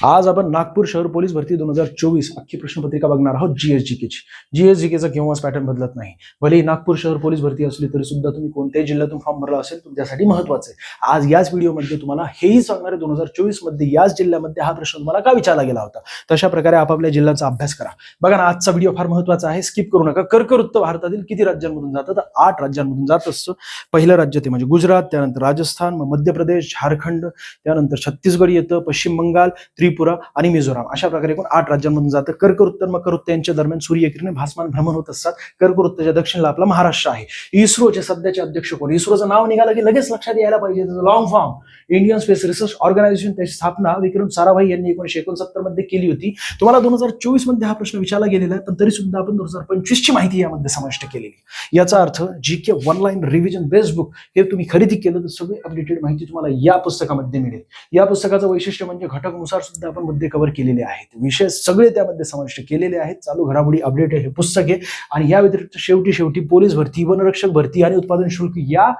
आज आपण नागपूर शहर पोलीस भरती 2024 अख्खी प्रश्नपत्रिका बघणार आहोत जीएसजीकेची. जीएसजीकेचा केव्हाच पॅटर्न बदलत नाही. भले नागपूर शहर पोलीस भरती असली तरी सुद्धा तुम्ही कोणत्याही जिल्ह्यातून फॉर्म भरला असेल तुमच्यासाठी महत्त्वाचं आहे. आज याच व्हिडिओमध्ये तुम्हाला हेही सांगणार आहे 2024 मध्ये याच जिल्ह्यामध्ये हा प्रश्न तुम्हाला का विचारला गेला होता. तशा प्रकारे आपापल्या जिल्ह्याचा अभ्यास करा. बघा ना, आजचा व्हिडिओ फार महत्त्वाचा आहे, स्किप करू नका. कर्कवृत्त भारतातील किती राज्यांमधून जातं? तर 8 राज्यांमधून जात असतं. पहिलं राज्य ते म्हणजे गुजरात, त्यानंतर राजस्थान, मग मध्य प्रदेश, झारखंड, त्यानंतर छत्तीसगड येतं, पश्चिम बंगाल, त्रिपुरा आणि मिझोराम. अशा प्रकारे एकूण 8 राज्यांमधून जातं. कर्कवृत्त मकरवृत्त यांच्या दरम्यान सूर्यकिरणे भासमान भ्रमण होत असतात. कर्कवृत्ताच्या दक्षिणेला आपला महाराष्ट्र आहे. इस्रोचे सध्याचे अध्यक्ष कोण? इस्रोचं नाव निघालं की लगेच लक्षात यायला पाहिजे, long form Indian Space Research Organisation. त्याची स्थापना विक्रम साराभाई यांनी 1969 मध्ये केली होती. तुम्हाला 2024 मध्ये हा प्रश्न विचारला गेलेला आहे, पण तरी सुद्धा आपण 2025 ची माहिती यामध्ये समाविष्ट केलेली. याचा अर्थ GK one line revision best book हे तुम्ही खरेदी केलं तर सगळी अपडेटेड माहिती तुम्हाला या पुस्तकामध्ये मिळेल. या पुस्तकाचं वैशिष्ट्य म्हणजे घटकनुसार सुद्धा आपण मुद्दे कव्हर केलेले आहेत, विषय सगळे त्यामध्ये समाविष्ट केलेले आहेत. चालू घडामोडी अपडेट हे पुस्तक आहे. आणि या व्यतिरिक्त शेवटी पोलीस भरती, वनरक्षक भरती आणि उत्पादन शुल्क या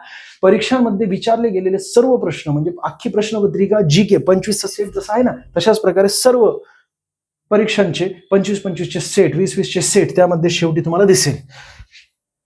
परीक्षांमध्ये विचारले गेलेले सर्व प्रश्न म्हणजे अख्खी प्रश्नपत्रिका जीके 25चा सेट जसा आहे ना, तशाच प्रकारे सर्व परीक्षांचे 25-25 चे सेट, 20-20 चे सेट त्यामध्ये शेवटी तुम्हाला दिसेल,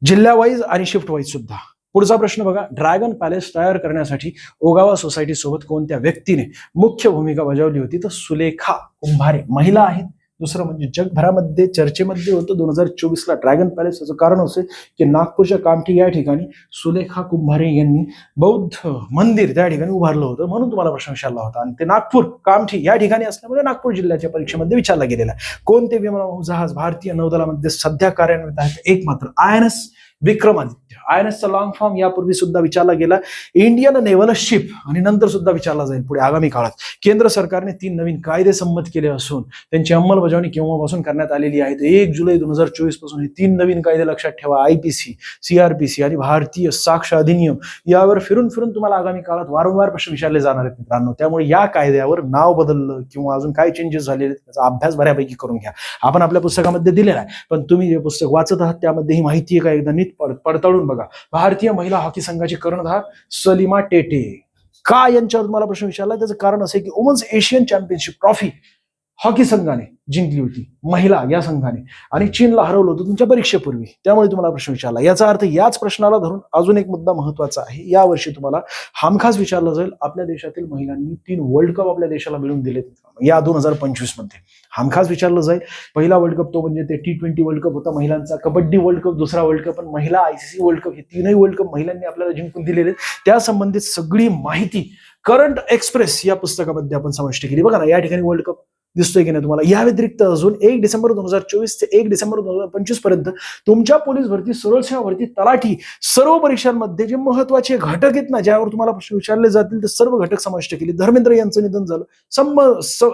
जिल्हा वाईज आणि शिफ्ट वाईज सुद्धा. पुढचा प्रश्न बघा, ड्रॅगन पॅलेस तयार करण्यासाठी ओगावा सोसायटी सोबत कोणत्या व्यक्तीने मुख्य भूमिका बजावली होती? तर सुलेखा कुंभारे महिला आहेत. दुसरं म्हणजे जगभरामध्ये चर्चेमध्ये होतं 2024ला ड्रॅगन पॅलेस. याचं कारण असे की नागपूरच्या कामठी या ठिकाणी सुलेखा कुंभारे यांनी बौद्ध मंदिर त्या ठिकाणी उभारलं होतं, म्हणून तुम्हाला प्रश्न विचारला होता. आणि ते नागपूर कामठी या ठिकाणी असल्यामुळे नागपूर जिल्ह्याच्या परीक्षेमध्ये विचारला गेलेला आहे. कोणते विमान जहाज भारतीय नौदलामध्ये सध्या कार्यान्वित आहेत? एक मात्र INS विक्रमादित्य. INSचा लॉंग फॉर्म यापूर्वी सुद्धा विचारला गेला, इंडियन नेव्हल शिप, आणि नंतर सुद्धा विचारला जाईल पुढे आगामी काळात. केंद्र सरकारने 3 नवीन कायदे संमत केले असून त्यांची अंमलबजावणी केव्हापासून करण्यात आलेली आहे? 1 जुलै 2024 पासून हे 3 नवीन कायदे लक्षात ठेवा. IPC, CRPC आणि भारतीय साक्ष अधिनियम यावर फिरून तुम्हाला आगामी काळात वारंवार प्रश्न विचारले जाणार आहेत मित्रांनो. त्यामुळे या कायद्यावर नाव बदललं किंवा अजून काय चेंजेस झालेले त्याचा अभ्यास बऱ्यापैकी करून घ्या. आपण आपल्या पुस्तकामध्ये दिलेला आहे, पण तुम्ही जे पुस्तक वाचत आहात त्यामध्ये ही माहिती आहे का एकदा नीट पडताळून बघा. भारतीय महिला हॉकी संघाची कर्णधार सलीमा टेटे. का यांच्यावर मला प्रश्न विचारला? त्याचं कारण असे की women's Asian championship trophy hockey संघाने जिंकली होती, महिला या संघाने, आणि चीनला हरवलं होतं तुमच्या परीक्षेपूर्वी. त्यामुळे तुम्हाला प्रश्न विचारला. याचा अर्थ याच प्रश्नाला धरून अजून एक मुद्दा महत्वाचा आहे. यावर्षी तुम्हाला हमखास विचारलं जाईल, आपल्या देशातील महिलांनी 3 वर्ल्ड कप आपल्या देशाला मिळवून दिले या 2025 मध्ये. हमखास विचारलं जाईल. पहिला वर्ल्ड कप तो म्हणजे ते T20 वर्ल्ड कप होता महिलांचा, कबड्डी वर्ल्ड कप दुसरा वर्ल्ड कप, पण महिला ICC वर्ल्ड कप हे 3ही वर्ल्ड कप महिलांनी आपल्याला जिंकून दिलेले. त्या संबंधित सगळी माहिती करंट एक्सप्रेस या पुस्तकामध्ये आपण समाविष्ट केली. बघा ना, या ठिकाणी वर्ल्ड कप दिसतोय की नाही तुम्हाला? या व्यतिरिक्त अजून 1 डिसेंबर 2024 ते 1 डिसेंबर 2025 पर्यंत तुमच्या पोलीस भरती, सरळ सेवा भरती, तलाठी सर्व परीक्षांमध्ये जे महत्वाचे घटक आहेत ना, ज्यावर तुम्हाला प्रश्न विचारले जातील ते सर्व घटक समाविष्ट केले. धर्मेंद्र यांचं निधन झालं,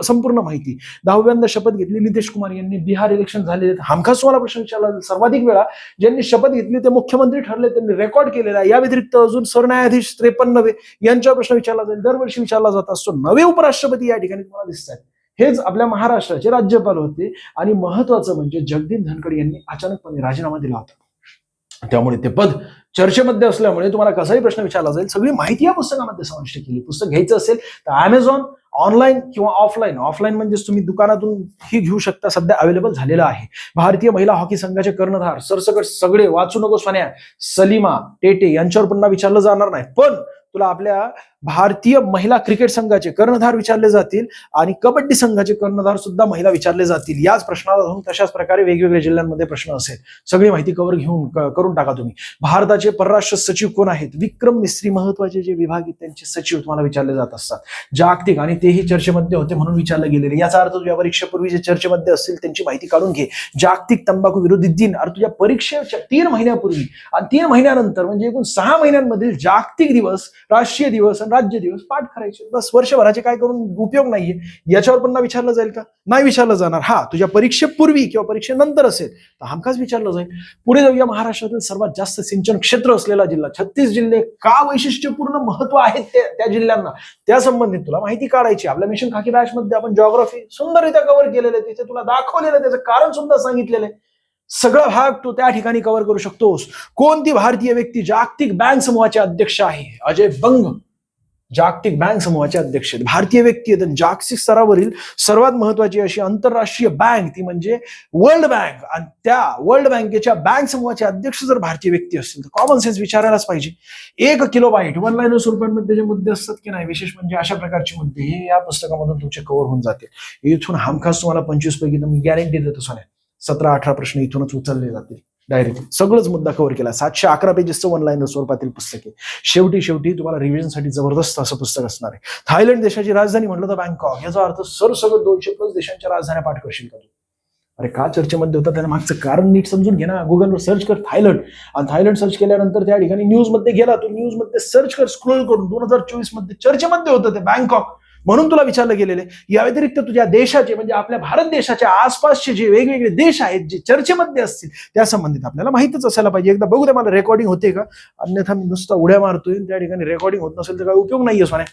संपूर्ण माहिती. 10व्यांदा शपथ घेतली नितीश कुमार यांनी, बिहार इलेक्शन झाले, हमखास तुम्हाला प्रश्न विचारला जाईल. सर्वाधिक वेळा ज्यांनी शपथ घेतली ते मुख्यमंत्री ठरले, त्यांनी रेकॉर्ड केलेला आहे. या व्यतिरिक्त अजून सरन्यायाधीश 53 यांच्यावर प्रश्न विचारला जाईल. दरवर्षी विचारला जात असतो. 9 उपराष्ट्रपती या ठिकाणी तुम्हाला दिसतात. हेच आपल्या महाराष्ट्राचे राज्यपाल होते. आणि महत्वाचं म्हणजे जगदीप धनखड यांनी अचानकपणे राजीनामा दिला होता. त्यामुळे ते पद चर्चेमध्ये असल्यामुळे तुम्हाला कसाही प्रश्न विचारला जाईल. सगळी माहिती या पुस्तकामध्ये समाविष्ट केली. पुस्तक घ्यायचं असेल तर Amazon ऑनलाईन किंवा ऑफलाईन म्हणजेच तुम्ही दुकानातून ही घेऊ शकता, सध्या अवेलेबल झालेलं आहे. भारतीय महिला हॉकी संघाचे कर्णधार सरसकट सगळे वाचू नको सोन्या, सलीमा टेटे यांच्यावर पुन्हा विचारलं जाणार नाही, पण तुला आपल्या भारतीय महिला क्रिकेट संघाचे कर्णधार विचारले जातील आणि कबड्डी संघाचे कर्णधार सुद्धा महिला विचारले जातील. याच प्रश्नाला धरून तशाच प्रकारे वेगवेगळ्या जिल्ह्यांमध्ये प्रश्न असेल. सगळी माहिती करून टाका तुम्ही. भारताचे परराष्ट्र सचिव कोण आहेत? विक्रम मिस्त्री. महत्वाचे जे विभाग आहेत त्यांचे सचिव तुम्हाला विचारले जात असतात. जागतिक, आणि तेही चर्चेमध्ये होते म्हणून विचारले गेलेले. याचा अर्थ तुझ्या परीक्षेपूर्वी जे चर्चेमध्ये असतील त्यांची माहिती काढून घे. जागतिक तंबाखू विरोधी दिन, अर्थात तुझ्या परीक्षेच्या 3 महिन्यापूर्वी आणि 3 महिन्यानंतर म्हणजे एकूण 6 महिन्यांमधील जागतिक दिवस, राष्ट्रीय दिवस आणि राज्य दिवस पाठ करायचे. बस, वर्षभराचे काय करून उपयोग नाहीये. याच्यावर पण विचारलं जाईल का? नाही विचारलं जाणार. हा, तुझ्या परीक्षेपूर्वी किंवा परीक्षेनंतर असेल तर हमखास विचारलं जाईल. पुढे जाऊया. महाराष्ट्रातील सर्वात जास्त सिंचन क्षेत्र असलेला जिल्हा 36 जिल्हे का वैशिष्ट्यपूर्ण महत्व आहेत त्या जिल्ह्यांना, त्या संबंधित तुला माहिती काढायची. आपल्या मिशन खाकी बॅच मध्ये आपण जिओग्राफी सुंदररित्या कव्हर केलेलं आहे. तिथे तुला दाखवलेलं, त्याचं कारण सुद्धा सांगितलेलं आहे. सगळं भाग तू त्या ठिकाणी कव्हर करू शकतोस. कोणती भारतीय व्यक्ती जागतिक बँक समूहाचे अध्यक्ष आहे? अजय बंग. जागतिक बँक समूहाचे अध्यक्ष आहेत, भारतीय व्यक्ती आहेत, आणि जागतिक स्तरावरील सर्वात महत्वाची अशी आंतरराष्ट्रीय बँक ती म्हणजे वर्ल्ड बँक, आणि त्या वर्ल्ड बँकेच्या बँक समूहाचे अध्यक्ष जर भारतीय व्यक्ती असतील तर कॉमन सेन्स विचारायलाच पाहिजे. 1 किलोबाईट वन लाईनर स्वरूपांमध्ये जे मुद्दे असतात की नाही, विशेष म्हणजे अशा प्रकारचे मुद्दे हे या पुस्तकामधून तुमचे कव्हर होऊन जातील. इथून हमखास तुम्हाला 25 पैकी मी गॅरंटी देतो सोन्या, 17-18 प्रश्न इथूनच उचलले जातील डायरेक्टली. सगळंच मुद्दा कव्हर केला. 711 पेजेसचं वन लाईनर स्वरूपातील पुस्तक आहे. शेवटी तुम्हाला रिव्हिजनसाठी जबरदस्त असं पुस्तक असणार आहे. थायलंड देशाची राजधानी म्हटलं तर बँकॉक, याचा अर्थ सगळं 200+ देशांच्या राजधान्या पाठ करशील का तू? अरे का चर्चेमध्ये होता त्याला मागचं कारण नीट समजून घे ना. गुगलवर सर्च कर थायलंड, आणि थायलंड सर्च केल्यानंतर त्या ठिकाणी न्यूजमध्ये गेला, तू न्यूजमध्ये सर्च कर, स्क्रोल करून 2024 मध्ये चर्चेमध्ये होतं ते बँकॉक, म्हणून तुला विचारलं गेलेले. या व्यतिरिक्त तुझ्या देशाचे म्हणजे आपल्या भारत देशाच्या आसपासचे जे वेगवेगळे देश आहेत जे चर्चेमध्ये असतील त्या संबंधित आपल्याला माहितच असायला पाहिजे. एकदा बघू दे मला रेकॉर्डिंग होते का, अन्यथा मी नुसता उड्या मारतोय, त्या ठिकाणी रेकॉर्डिंग होत नसेल तर काय उपयोग नाहीये सोन्या.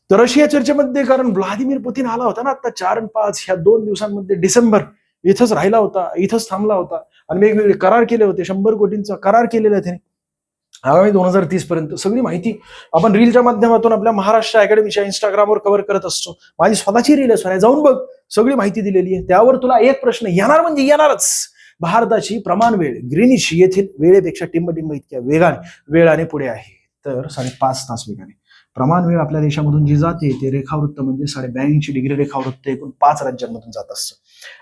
तर रशिया चर्चेमध्ये, कारण व्लादिमीर पुतीन आला होता ना आता 4 आणि 5 ह्या 2 दिवसांमध्ये, डिसेंबर इथंच राहिला होता, इथंच थांबला होता, आणि वेगवेगळे करार केले होते. 100 कोटींचा करार केलेला आहे त्याने आगामी 2030 पर्यंत. सगळी माहिती आपण रीलच्या माध्यमातून आपल्या महाराष्ट्र अकॅडमीच्या इंस्टाग्रामवर कव्हर करत असतो. माझी स्वतःची रील आहे, जाऊन बघ, सगळी माहिती दिलेली आहे. त्यावर तुला एक प्रश्न येणार म्हणजे येणारच. भारताची प्रमाण वेळ ग्रीनिश येथील वेळेपेक्षा टिंबटिंब इतक्या वेळाने पुढे आहे, तर 5.5 तास वेगाने. प्रमाण वेळ आपल्या देशामधून जी जाते ते रेखावृत्त म्हणजे 82.5 डिग्री रेखावृत्त एकूण 5 राज्यांमधून जात असतं.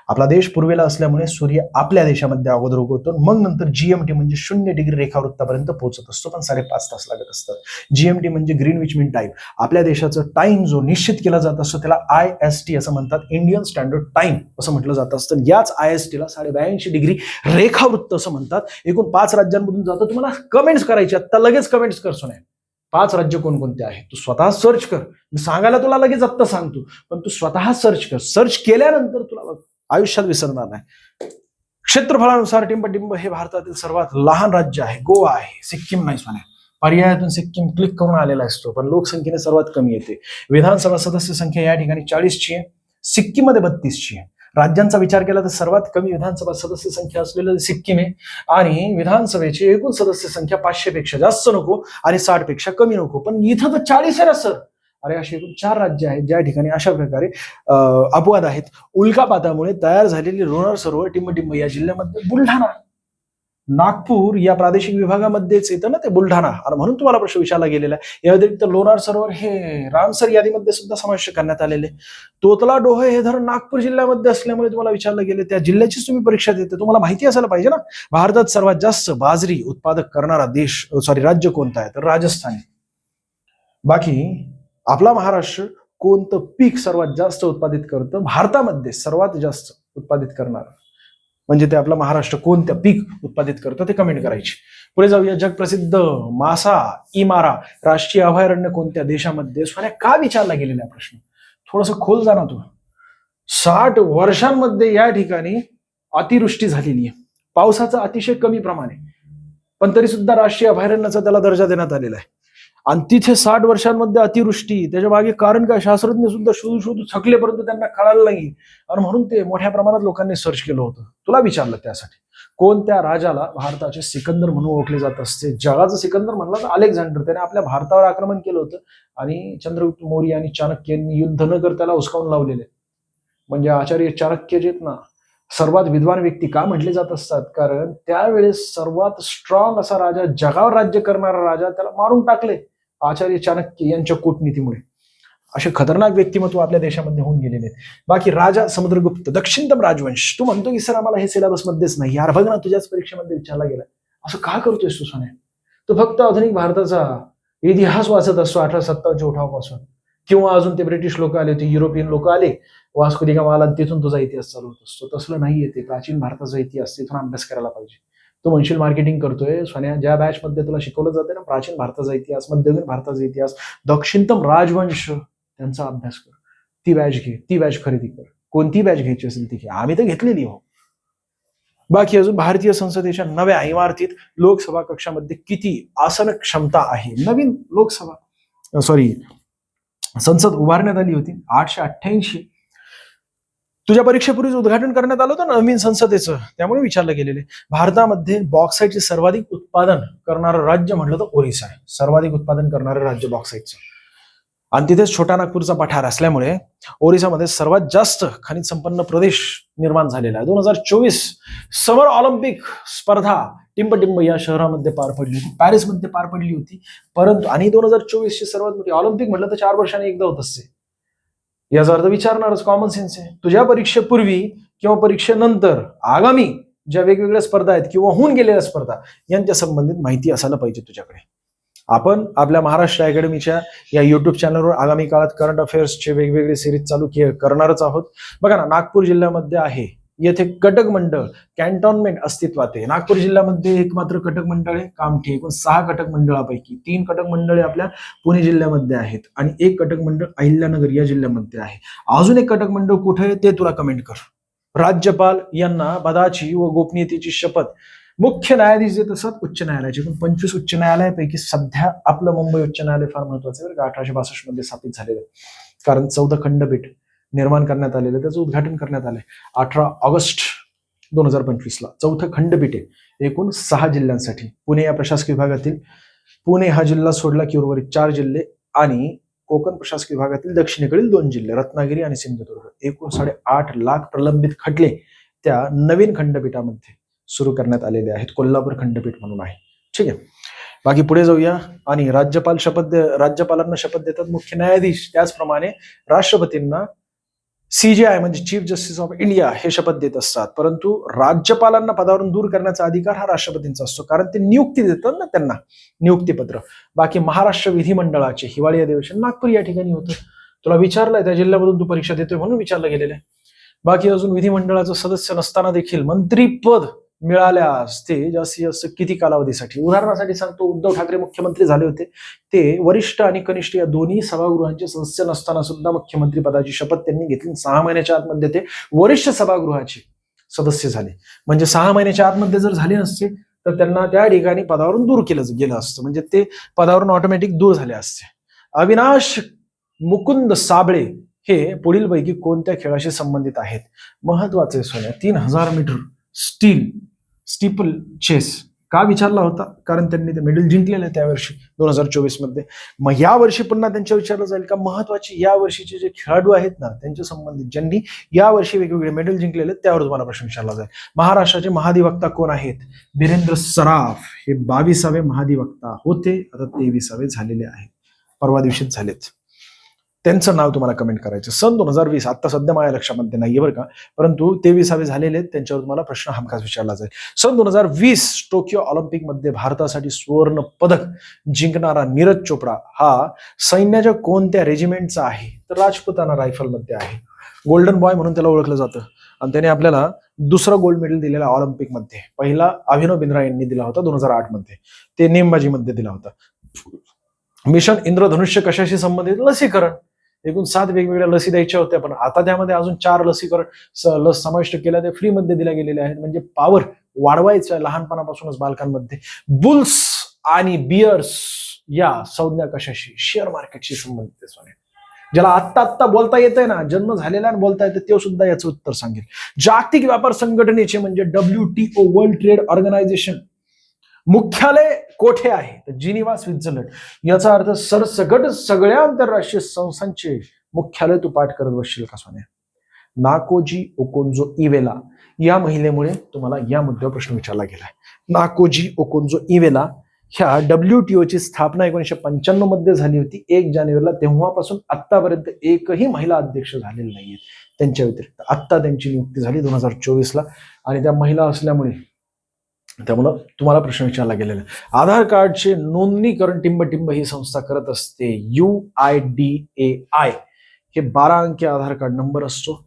आपला देश पूर्वेला असल्यामुळे सूर्य आपल्या देशामध्ये अगोदर उगवतो, मग नंतर जीएमटी म्हणजे 0 डिग्री रेखावृत्तापर्यंत पोहोचत असतो, पण 5.5 तास लागत असतात. जीएमटी म्हणजे ग्रीनविच मीन टाइम. आपल्या देशाचं टाइम जो निश्चित केला जात असतो त्याला IST असं म्हणतात, इंडियन स्टँडर्ड टाइम असं म्हटलं जात असतं. याच IST ला 82.5 डिग्री रेखावृत्त असं म्हणतात. एकूण 5 राज्यांमधून जातं. तुम्हाला कमेंट्स करायचे, आता लगेच कमेंट्स करसो नाही. 5 राज्य कोणकोणते आहेत तू स्वतः सर्च कर, मी सांगायला तुला लगेच आत्ता सांगतो, पण तू स्वतः सर्च कर. सर्च केल्यानंतर तुला आयुष्यात विसरणार नाही. क्षेत्रफळानुसार टिंबटिंब हे भारतातील सर्वात लहान राज्य आहे. गोवा आहे, सिक्कीम नाही सोन्या. पर्यायातून सिक्कीम क्लिक करून आलेला असतो, पण लोकसंख्येने सर्वात कमी येते. विधानसभा सदस्य संख्या या ठिकाणी 40ची आहे, सिक्कीम मध्ये 32ची आहे. राज्यांचा विचार केला तर सर्वात कमी विधानसभा सदस्य संख्या असलेलं सिक्कीम आहे, आणि विधानसभेची एकूण सदस्य संख्या 500 पेक्षा जास्त नको आणि 60 पेक्षा कमी नको, पण इथं तर 40 आहे ना सर. अरे अशी एकूण 4 राज्य आहेत ज्या ठिकाणी अशा प्रकारे अपवाद आहेत. उल्कापातामुळे तयार झालेली लोणार सरोवर टिंबटिंब या जिल्ह्यामध्ये बुलढाणा, नागपूर या प्रादेशिक विभागामध्येच येतं ना ते बुलढाणा, आणि म्हणून तुम्हाला प्रश्न विचारला गेलेला आहे. या व्यतिरिक्त लोणार सरोवर हे रामसर यादीमध्ये सुद्धा समाविष्ट करण्यात आलेले. तोतला डोहे हे धरण नागपूर जिल्ह्यामध्ये असल्यामुळे तुम्हाला विचारलं गेले, त्या जिल्ह्याचीच तुम्ही परीक्षा देते, तुम्हाला माहिती असायला पाहिजे ना. भारतात सर्वात जास्त बाजरी उत्पादक करणारा राज्य कोणता आहे, तर राजस्थान. बाकी आपला महाराष्ट्र कोणतं पीक सर्वात जास्त उत्पादित करतं, भारतामध्ये सर्वात जास्त उत्पादित करणार म्हणजे ते आपला महाराष्ट्र कोणत्या पीक उत्पादित करतं ते कमेंट करायची. पुढे जाऊया. जगप्रसिद्ध मासा इमारा राष्ट्रीय अभयारण्य कोणत्या देशामध्ये? सोन्या का विचारला गेलेला प्रश्न, थोडस खोल जा ना तू. 60 वर्षांमध्ये या ठिकाणी अतिवृष्टी झालेली आहे, पावसाचं अतिशय कमी प्रमाण आहे, पण तरी सुद्धा राष्ट्रीय अभयारण्याचा त्याला दर्जा देण्यात आलेला आहे. आणि तिथे 60 वर्षांमध्ये अतिवृष्टी, त्याच्या मागे कारण काय शास्त्रज्ञ सुद्धा शोधू थकले, परंतु त्यांना कळालं नाही, आणि म्हणून ते मोठ्या प्रमाणात लोकांनी सर्च केलं होतं. तुला विचारलं त्यासाठी कोणत्या राजाला भारताचे सिकंदर म्हणून ओळखले जात असते? जगाचा सिकंदर म्हणला तर अलेक्झांडर, त्याने आपल्या भारतावर आक्रमण केलं होतं, आणि चंद्रगुप्त मौर्य आणि चाणक्य यांनी युद्ध न करता त्याला हुसकावून लावलेले. म्हणजे आचार्य चाणक्य जे ना सर्वात विद्वान व्यक्ती का म्हटले जात असतात, कारण त्यावेळेस सर्वात स्ट्रॉंग असा राजा, जगावर राज्य करणारा राजा, त्याला मारून टाकले आचार्य चाणक्य यांच्या कूटनीतीमुळे. असे खतरनाक व्यक्तिमत्व आपल्या देशामध्ये होऊन गेलेले आहेत. बाकी राजा समुद्रगुप्त, दक्षिणतम राजवंश. तू म्हणतो की सर आम्हाला हे सिलेबस मध्येच नाही, यार बघ ना तुझ्याच परीक्षेमध्ये विचारला गेला. असं का करतोयस तू सोन्या? तो फक्त आधुनिक भारताचा इतिहास वाचत असतो 1857 उठावापासून, किंवा अजून ते ब्रिटिश लोक आले होते, युरोपियन लोक आले, वास्को दी गामा आला, तिथून तुझा इतिहास चालू होत असतो. तसलं नाहीये ते. प्राचीन भारताचा इतिहास तिथून अभ्यास करायला पाहिजे. तू म्हणशील मार्केटिंग करतोय सोन्या, ज्या बॅच मध्ये तुला शिकवलं जाते ना प्राचीन भारताचा इतिहास, मध्ययुगीन भारताचा इतिहास, दक्षिणतम राजवंश, त्यांचा अभ्यास कर. ती बॅच घे, ती बॅच खरेदी कर. कोणती बॅच घ्यायची असेल ती घे, आम्ही तर घेतलेली हो. बाकी अजून भारतीय संसदेच्या नव्या इमारतीत लोकसभा कक्षामध्ये किती आसन क्षमता आहे? नवीन संसद उभारण्यात आली होती 888. तुझ्या परीक्षेपूर्वीच उद्घाटन करण्यात आलं होतं ना नवीन संसदेचं, त्यामुळे विचारलं गेलेले. भारतामध्ये बॉक्साईटचे सर्वाधिक उत्पादन करणारं राज्य म्हटलं तर ओरिसा आहे. सर्वाधिक उत्पादन करणारं राज्य बॉक्साईटचं. आणि तिथेच छोटा नागपूरचा पठार असल्यामुळे ओरिसामध्ये सर्वात जास्त खनिज संपन्न प्रदेश निर्माण झालेला आहे. 2024 समर ऑलिम्पिक स्पर्धा टिंबटिंब या शहरामध्ये पार पडली होती, पॅरिसमध्ये पार पडली होती. परंतु आणि 2024 ची सर्वात मोठी ऑलिम्पिक म्हटलं तर 4 वर्षांनी एकदा होत असते. याचा अर्थ विचारणारच कॉमन सेन्स आहे. तुझ्या परीक्षेपूर्वी किंवा परीक्षेनंतर आगामी ज्या वेगवेगळ्या स्पर्धा आहेत किंवा होऊन गेलेल्या स्पर्धा यांच्या संबंधित माहिती असायला पाहिजे तुझ्याकडे. आपण आपल्या महाराष्ट्र अकॅडमीच्या या युट्यूब चॅनलवर आगामी काळात करंट अफेअर्सचे वेगवेगळे सिरीज चालू करणारच आहोत. बघा ना, नागपूर जिल्ह्यामध्ये आहे, येथे कटक मंडळ कॅन्टॉन्मेंट अस्तित्वात आहे. नागपूर जिल्ह्यामध्ये एक मात्र कटक मंडळ आहे, कामठी. एकूण 6 कटक मंडळापैकी 3 कटक मंडळे आपल्या पुणे जिल्ह्यामध्ये आहेत आणि एक कटक मंडळ अहिल्यानगर या जिल्ह्यामध्ये आहे. अजून एक कटक मंडळ कुठे आहे ते तुला कमेंट कर. राज्यपाल यांना पदाची व गोपनीयतेची शपथ मुख्य न्यायाधीश देत असतात उच्च न्यायालयाचे. पण 25 उच्च न्यायालयापैकी सध्या आपलं मुंबई उच्च न्यायालय फार महत्वाचं आहे, 1862 मध्ये स्थापित झालेलं. कारण 14 खंडपीठ निर्माण करण्यात आलेलं, त्याचं उद्घाटन करण्यात आलंय 18 ऑगस्ट 2025 ला. 4थं खंडपीठ आहे एकूण 6 जिल्ह्यांसाठी. पुणे या प्रशासकीय विभागातील, पुणे हा जिल्हा सोडला की उर्वरित 4 जिल्हे आणि कोकण प्रशासकीय विभागातील दक्षिणेकडील 2 जिल्हे रत्नागिरी आणि सिंधुदुर्ग. एकूण 8.5 लाख प्रलंबित खटले त्या नवीन खंडपीठामध्ये सुरू करण्यात आलेले आहेत. कोल्हापूर खंडपीठ म्हणून आहे. ठीक आहे, बाकी पुढे जाऊया. आणि राज्यपालांना शपथ देतात मुख्य न्यायाधीश, त्याचप्रमाणे राष्ट्रपतींना CJI म्हणजे चीफ जस्टिस ऑफ इंडिया हे शपथ देत असतात. परंतु राज्यपालांना पदावरून दूर करण्याचा अधिकार हा राष्ट्रपतींचा असतो, कारण ते नियुक्ती देतात ना त्यांना, नियुक्तीपत्र. बाकी महाराष्ट्र विधिमंडळाचे हिवाळी अधिवेशन नागपूर या ठिकाणी होतं. तुला विचारलंय त्या जिल्ह्यामधून तू परीक्षा देतोय म्हणून विचारलं गेलेलं आहे. बाकी अजून विधिमंडळाचं सदस्य नसताना देखील मंत्रीपद मिळाल्यास ते जास्तीत जास्त किती कालावधीसाठी. उदाहरणासाठी सांगतो, उद्धव ठाकरे मुख्यमंत्री झाले होते, ते वरिष्ठ आणि कनिष्ठ या दोन्ही सभागृहांचे सदस्य नसताना सुद्धा मुख्यमंत्री पदाची शपथ त्यांनी घेतली. 6 महिन्याच्या आतमध्ये ते वरिष्ठ सभागृहाचे सदस्य झाले. म्हणजे 6 महिन्याच्या आतमध्ये जर झाले नसते तर त्यांना त्या ठिकाणी पदावरून दूर केलं गेलं असतं, म्हणजे ते पदावरून ऑटोमॅटिक दूर झाले असते. अविनाश मुकुंद साबळे हे पुढीलपैकी कोणत्या खेळाशी संबंधित आहेत? महत्वाचे सोन्या, 3000 मीटर स्टीपल चेस. का विचारला होता? कारण त्यांनी ते मेडल जिंकलेलं आहे त्यावर्षी 2024 मध्ये. मग या वर्षी पुन्हा त्यांच्या विचारलं जाईल का महत्वाची या वर्षीचे जे खेळाडू आहेत ना त्यांच्या संबंधित ज्यांनी या वर्षी वेगवेगळे मेडल जिंकलेले, त्यावर तुम्हाला प्रश्न विचारला जाईल. महाराष्ट्राचे महाधिवक्ता कोण आहेत? बीरेंद्र सराफ हे 22वे महाधिवक्ता होते, आता 23वे झालेले आहेत, परवा दिवशीच झालेत. त्यांचं नाव तुम्हाला कमेंट करायचं. सन 2020 आता सध्या माझ्या लक्षामध्ये नाहीये बरं का, परंतु 23वे झालेले आहेत, त्यांच्यावर तुम्हाला प्रश्न हमखास विचारला जाईल. सन 2020 टोकियो ऑलिम्पिक मध्ये भारतासाठी सुवर्ण पदक जिंकणारा नीरज चोपडा हा सैन्याच्या कोणत्या रेजिमेंटचा आहे? तर राजपुताना रायफल मध्ये आहे. गोल्डन बॉय म्हणून त्याला ओळखलं जातं आणि त्याने आपल्याला दुसरं गोल्ड मेडल दिलेला ऑलिम्पिक मध्ये. पहिला अभिनव बिंद्रा यांनी दिला होता 2008 मध्ये, ते नेमबाजी मध्ये दिला होता. मिशन इंद्रधनुष्य कशाशी संबंधित? लसीकरण. एकूण 7 वेगवेगळ्या लसी द्यायच्या होत्या, पण आता त्यामध्ये अजून 4 लसीकरण लस समाविष्ट केल्या, ते फ्री मध्ये दिल्या गेलेल्या आहेत. म्हणजे पॉवर वाढवायचं लहानपणापासूनच बालकांमध्ये. बुल्स आणि बियर्स या संज्ञा कशाशी? शेअर मार्केटशी संबंधित आहे. ज्याला आत्ता बोलता येतंय ना, जन्म झालेला आणि बोलता येतं, ते सुद्धा याचं उत्तर सांगेल. जागतिक व्यापार संघटनेचे म्हणजे WTO वर्ल्ड ट्रेड ऑर्गनायझेशन मुख्यालय कोठे आहे? तर जिनिव्हा, स्वित्झर्लंड. याचा अर्थ सरसकट सगळ्या आंतरराष्ट्रीय संस्थांचे मुख्यालय तू पाठ करत बसशील का सोन्या? नाकोजी ओकोन्जो इवेला या महिलेमुळे तुम्हाला या मुद्द्यावर प्रश्न विचारला गेलाय. नाकोजी ओकोन्जो इवेला ह्या WTO ची स्थापना 1995 मध्ये झाली होती 1 जानेवारीला. तेव्हापासून आतापर्यंत एकही महिला अध्यक्ष झालेली नाहीये त्यांच्या व्यतिरिक्त. आत्ता त्यांची नियुक्ती झाली 2024 ला, आणि त्या महिला असल्यामुळे त्यामुळं तुम्हाला प्रश्न विचारला गेलेला. आधार कार्डचे नोंदणीकरण टिंबटिंब ही संस्था करत असते. UIDAI हे 12 अंकी आधार कार्ड नंबर असतो.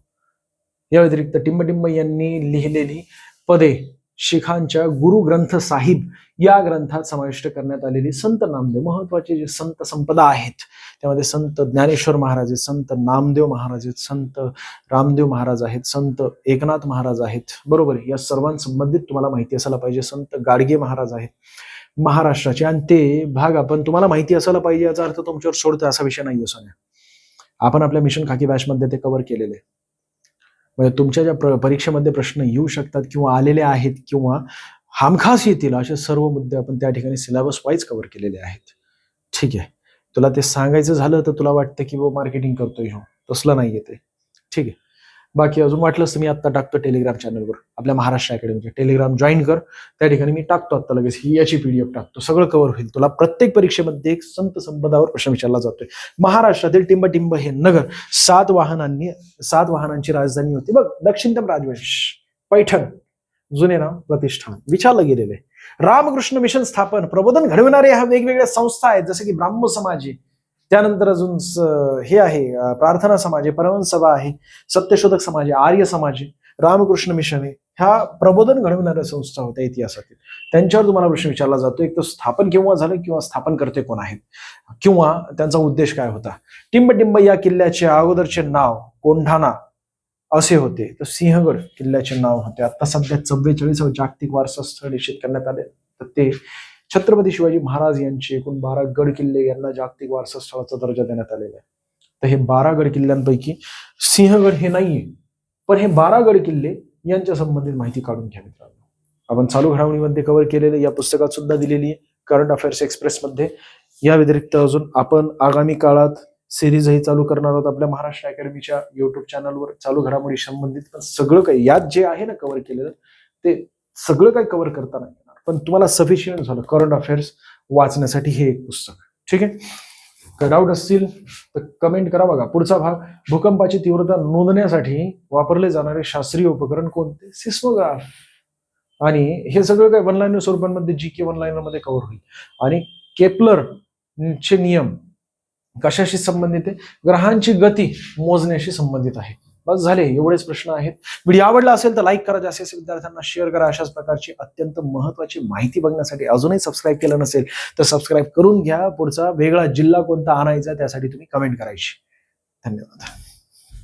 या व्यतिरिक्त टिंबटिंब यांनी लिहिलेली पदे शिखांच्या गुरु ग्रंथ साहिब या ग्रंथात समाविष्ट करण्यात आलेली संत नामदेव, महत्वाचे जे संत संपदा आहेत त्यामध्ये संत ज्ञानेश्वर महाराज आहेत, संत नामदेव महाराज आहेत, संत रामदेव महाराज आहेत, संत एकनाथ महाराज आहेत. बरोबर, या सर्वांसंबंधित तुम्हाला माहिती असायला पाहिजे. संत गाडगे महाराज आहेत महाराष्ट्राचे, आणि ते भाग आपण तुम्हाला माहिती असायला पाहिजे याचा अर्थ तुमच्यावर सोडतोय असा विषय नाही सोन्या. आपण आपल्या मिशन खाकी बॅच मध्ये ते कव्हर केलेले. म्हणजे तुमच्या ज्या परीक्षेमध्ये प्रश्न येऊ शकतात किंवा आलेले आहेत किंवा हमखास येतील असे सर्व मुद्दे आपण त्या ठिकाणी सिलेबस वाईज कव्हर केलेले आहेत. ठीक आहे, तुला ते सांगायचं झालं तर तुला वाटतं की मार्केटिंग करतोय हो, तसलं नाहीये ते. ठीक आहे. बाकी अजून वाटलंच तर मी आता टाकतो टेलिग्राम चॅनलवर, आपल्या महाराष्ट्र अकॅडमीचे टेलिग्राम जॉईन कर. त्या ठिकाणी मी टाकतो आता लगेच ही याची पीडीएफ टाकतो, सगळं कव्हर होईल. तुला प्रत्येक परीक्षेमध्ये एक संत संपदावर प्रश्न विचारला जातोय. महाराष्ट्रातील टिंबटिंब हे नगर 7 वाहनांची राजधानी होती बघ. दक्षिणतम राजवंश, पैठण, जुने नाव प्रतिष्ठान, विचारलं गेलेलं आहे. रामकृष्ण मिशन स्थापन, प्रबोधन घडविणारे ह्या वेगवेगळ्या संस्था आहेत, जसं की ब्राह्म समाज आहे, त्यानंतर अजून हे आहे प्रार्थना समाज आहे, परमहंस सभा आहे, सत्यशोधक समाज आहे, आर्य समाज आहे, रामकृष्ण मिशन आहे. ह्या प्रबोधन घडविणाऱ्या संस्था होत्या इतिहासातील. त्यांच्यावर तुम्हाला प्रश्न विचारला जातो, एक तर स्थापन केव्हा झालं किंवा स्थापन करते कोण आहेत किंवा त्यांचा उद्देश काय होता. टिंबटिंब या किल्ल्याचे अगोदरचे नाव कोंढाणा असे होते, तर सिंहगड किल्ल्याचे नाव होते. आता सध्या 44 जागतिक वारसा स्थळ निश्चित करण्यात आले, तर ते छत्रपती शिवाजी महाराज यांचे एकूण 12 गड किल्ले यांना जागतिक वारसा स्थळाचा दर्जा देण्यात आलेला आहे. तर हे 12 गड किल्ल्यांपैकी सिंहगड हे नाहीये, पण हे 12 गड किल्ले यांच्या संबंधित माहिती काढून घ्या मित्रांनो. आपण चालू घडामोडीमध्ये कव्हर केलेले, या पुस्तकात सुद्धा दिलेली आहे करंट अफेअर्स एक्सप्रेस मध्ये. या व्यतिरिक्त अजून आपण आगामी काळात सिरीजही चालू करणार आहोत आपल्या महाराष्ट्र अकॅडमीच्या युट्यूब चॅनलवर, चालू घडामोडी संबंधित. पण सगळं काही यात जे आहे ना कव्हर केलेलं, ते सगळं काही कव्हर करता नाही येणार, पण तुम्हाला सफिशियंट झालं करंट अफेअर्स वाचण्यासाठी हे एक पुस्तक. ठीक आहे. काही डाऊट असतील तर कमेंट करा. बघा पुढचा भाग, भूकंपाची तीव्रता नोंदण्यासाठी वापरले जाणारे शास्त्रीय उपकरण कोणते, सिस्मोग्राफ. आणि हे सगळं काही वन लाईनर स्वरूपांमध्ये GK वन लाईनर मध्ये कव्हर होईल. आणि केपलर चे नियम कशाशी संबंधित आहे, ग्रहांची गती मोजण्याशी संबंधित आहे. बस झाले, एवढेच प्रश्न आहेत. व्हिडिओ आवडला असेल तर लाईक करा, जास्तीत जास्त विद्यार्थ्यांना शेअर करा. अशाच प्रकारची अत्यंत महत्त्वाची माहिती बघण्यासाठी अजूनही सबस्क्राईब केलं नसेल तर सबस्क्राईब करून घ्या. पुढचा वेगळा जिल्हा कोणता आणायचा त्यासाठी तुम्ही कमेंट करायची. धन्यवाद.